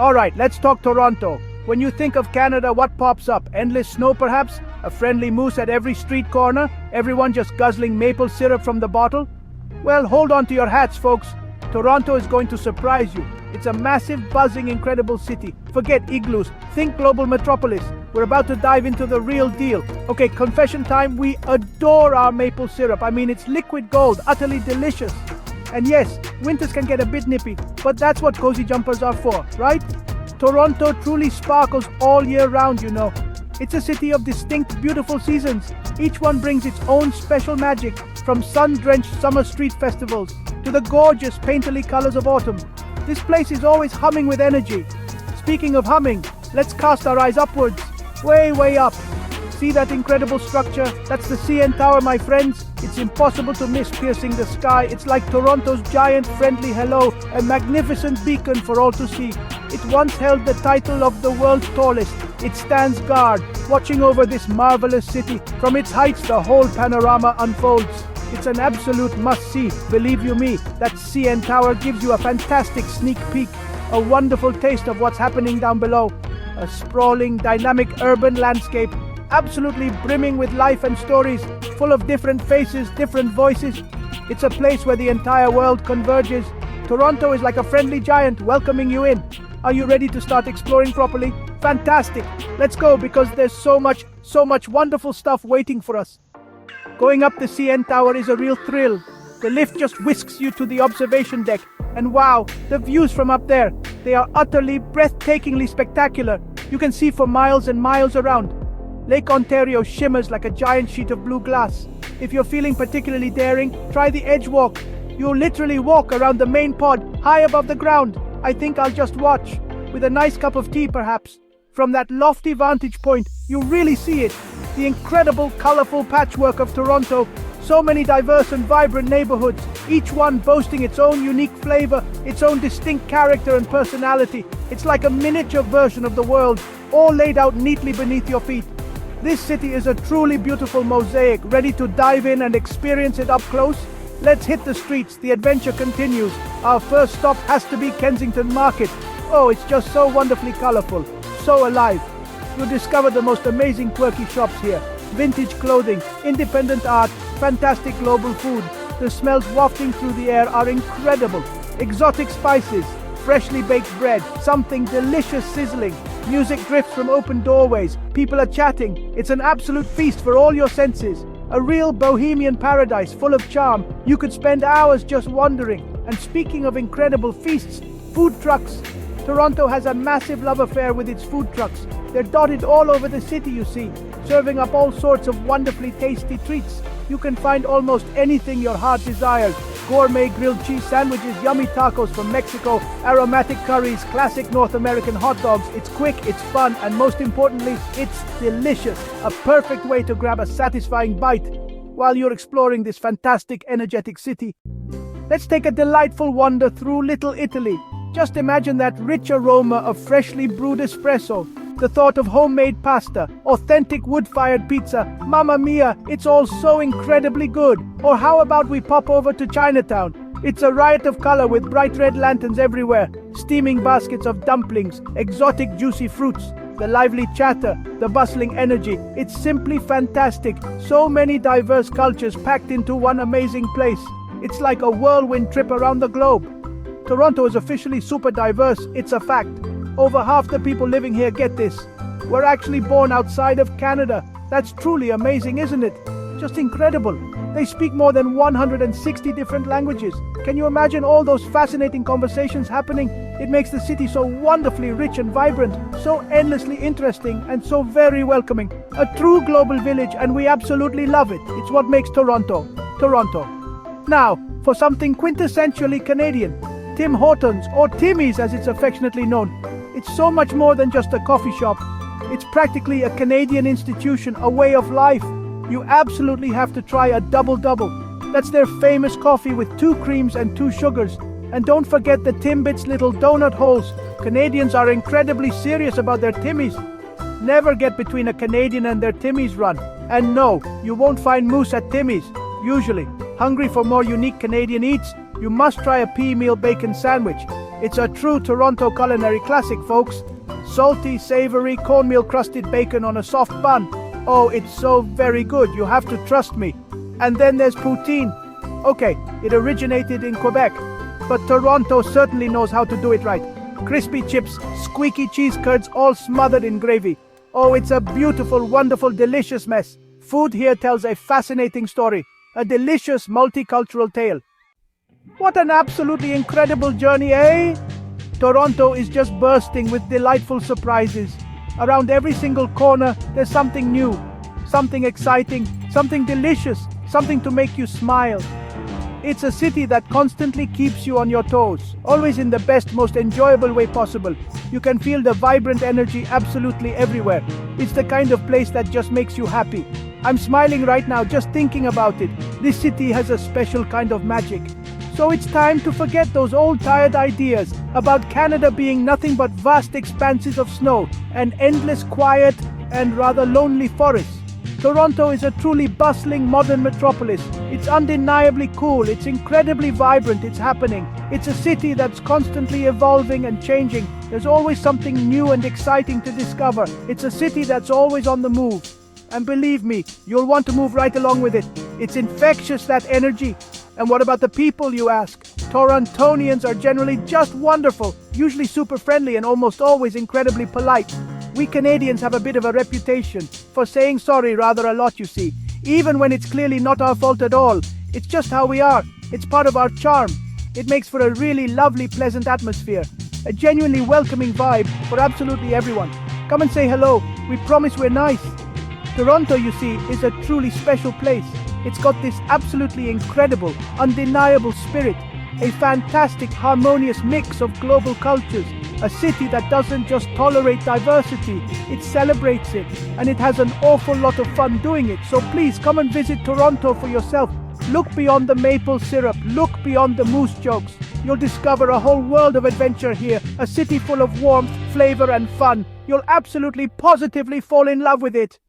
Alright, let's talk Toronto. When you think of Canada, what pops up? Endless snow perhaps? A friendly moose at every street corner? Everyone just guzzling maple syrup from the bottle? Well, hold on to your hats, folks. Toronto is going to surprise you. It's a massive, buzzing, incredible city. Forget igloos. Think global metropolis. We're about to dive into the real deal. Okay, confession time. We adore our maple syrup. I mean, it's liquid gold, utterly delicious. And yes, winters can get a bit nippy, but that's what cozy jumpers are for, right? Toronto truly sparkles all year round, you know. It's a city of distinct, beautiful seasons. Each one brings its own special magic, from sun-drenched summer street festivals to the gorgeous painterly colors of autumn. This place is always humming with energy. Speaking of humming, let's cast our eyes upwards, way up. See that incredible structure? That's the CN Tower, my friends. It's impossible to miss piercing the sky. It's like Toronto's giant friendly hello, a magnificent beacon for all to see. It once held the title of the world's tallest. It stands guard, watching over this marvelous city. From its heights, the whole panorama unfolds. It's an absolute must-see, believe you me. That CN Tower gives you a fantastic sneak peek, a wonderful taste of what's happening down below. A sprawling, dynamic urban landscape, absolutely brimming with life and stories, full of different faces, different voices. It's a place where the entire world converges. Toronto is like a friendly giant welcoming you in. Are you ready to start exploring properly? Fantastic! Let's go, because there's so much wonderful stuff waiting for us. Going up the CN Tower is a real thrill. The lift just whisks you to the observation deck. And wow, the views from up there. They are utterly, breathtakingly spectacular. You can see for miles and miles around. Lake Ontario shimmers like a giant sheet of blue glass. If you're feeling particularly daring, try the edge walk. You'll literally walk around the main pod, high above the ground. I think I'll just watch, with a nice cup of tea perhaps. From that lofty vantage point, you really see it. The incredible, colorful patchwork of Toronto. So many diverse and vibrant neighborhoods, each one boasting its own unique flavor, its own distinct character and personality. It's like a miniature version of the world, all laid out neatly beneath your feet. This city is a truly beautiful mosaic, ready to dive in and experience it up close. Let's hit the streets, the adventure continues. Our first stop has to be Kensington Market. Oh, it's just so wonderfully colorful, so alive. You'll discover the most amazing quirky shops here. Vintage clothing, independent art, fantastic global food. The smells wafting through the air are incredible. Exotic spices, freshly baked bread, something delicious sizzling. Music drifts from open doorways. People are chatting. It's an absolute feast for all your senses. A real bohemian paradise full of charm. You could spend hours just wandering. And speaking of incredible feasts, food trucks. Toronto has a massive love affair with its food trucks. They're dotted all over the city, you see, serving up all sorts of wonderfully tasty treats. You can find almost anything your heart desires. Gourmet grilled cheese sandwiches, yummy tacos from Mexico, aromatic curries, classic North American hot dogs. It's quick, it's fun, and most importantly, it's delicious. A perfect way to grab a satisfying bite while you're exploring this fantastic, energetic city. Let's take a delightful wander through Little Italy. Just imagine that rich aroma of freshly brewed espresso, the thought of homemade pasta, authentic wood-fired pizza. Mamma mia, it's all so incredibly good. Or how about we pop over to Chinatown? It's a riot of color with bright red lanterns everywhere, steaming baskets of dumplings, exotic juicy fruits, the lively chatter, the bustling energy. It's simply fantastic. So many diverse cultures packed into one amazing place. It's like a whirlwind trip around the globe. Toronto is officially super diverse, it's a fact. Over half the people living here, get this, were actually born outside of Canada. That's truly amazing, isn't it? Just incredible. They speak more than 160 different languages. Can you imagine all those fascinating conversations happening? It makes the city so wonderfully rich and vibrant, so endlessly interesting, and so very welcoming. A true global village, and we absolutely love it. It's what makes Toronto, Toronto. Now, for something quintessentially Canadian. Tim Hortons, or Timmy's as it's affectionately known. It's so much more than just a coffee shop. It's practically a Canadian institution, a way of life. You absolutely have to try a double-double. That's their famous coffee with 2 creams and 2 sugars. And don't forget the Timbits little donut holes. Canadians are incredibly serious about their Timmies. Never get between a Canadian and their Timmy's run. And no, you won't find moose at Timmy's, usually. Hungry for more unique Canadian eats? You must try a pea meal bacon sandwich. It's a true Toronto culinary classic, folks. Salty, savory, cornmeal crusted bacon on a soft bun. Oh, it's so very good, you have to trust me. And then there's poutine. Okay, it originated in Quebec, but Toronto certainly knows how to do it right. Crispy chips, squeaky cheese curds, all smothered in gravy. Oh, it's a beautiful, wonderful, delicious mess. Food here tells a fascinating story, a delicious multicultural tale. What an absolutely incredible journey, eh? Toronto is just bursting with delightful surprises. Around every single corner, there's something new, something exciting, something delicious, something to make you smile. It's a city that constantly keeps you on your toes, always in the best, most enjoyable way possible. You can feel the vibrant energy absolutely everywhere. It's the kind of place that just makes you happy. I'm smiling right now just thinking about it. This city has a special kind of magic. So it's time to forget those old tired ideas about Canada being nothing but vast expanses of snow and endless quiet and rather lonely forests. Toronto is a truly bustling modern metropolis. It's undeniably cool, it's incredibly vibrant, it's happening. It's a city that's constantly evolving and changing. There's always something new and exciting to discover. It's a city that's always on the move. And believe me, you'll want to move right along with it. It's infectious, that energy. And what about the people, you ask? Torontonians are generally just wonderful, usually super friendly and almost always incredibly polite. We Canadians have a bit of a reputation for saying sorry rather a lot, you see. Even when it's clearly not our fault at all. It's just how we are. It's part of our charm. It makes for a really lovely, pleasant atmosphere. A genuinely welcoming vibe for absolutely everyone. Come and say hello. We promise we're nice. Toronto, you see, is a truly special place. It's got this absolutely incredible, undeniable spirit. A fantastic, harmonious mix of global cultures. A city that doesn't just tolerate diversity, it celebrates it. And it has an awful lot of fun doing it. So please come and visit Toronto for yourself. Look beyond the maple syrup. Look beyond the moose jokes. You'll discover a whole world of adventure here. A city full of warmth, flavor and fun. You'll absolutely, positively fall in love with it.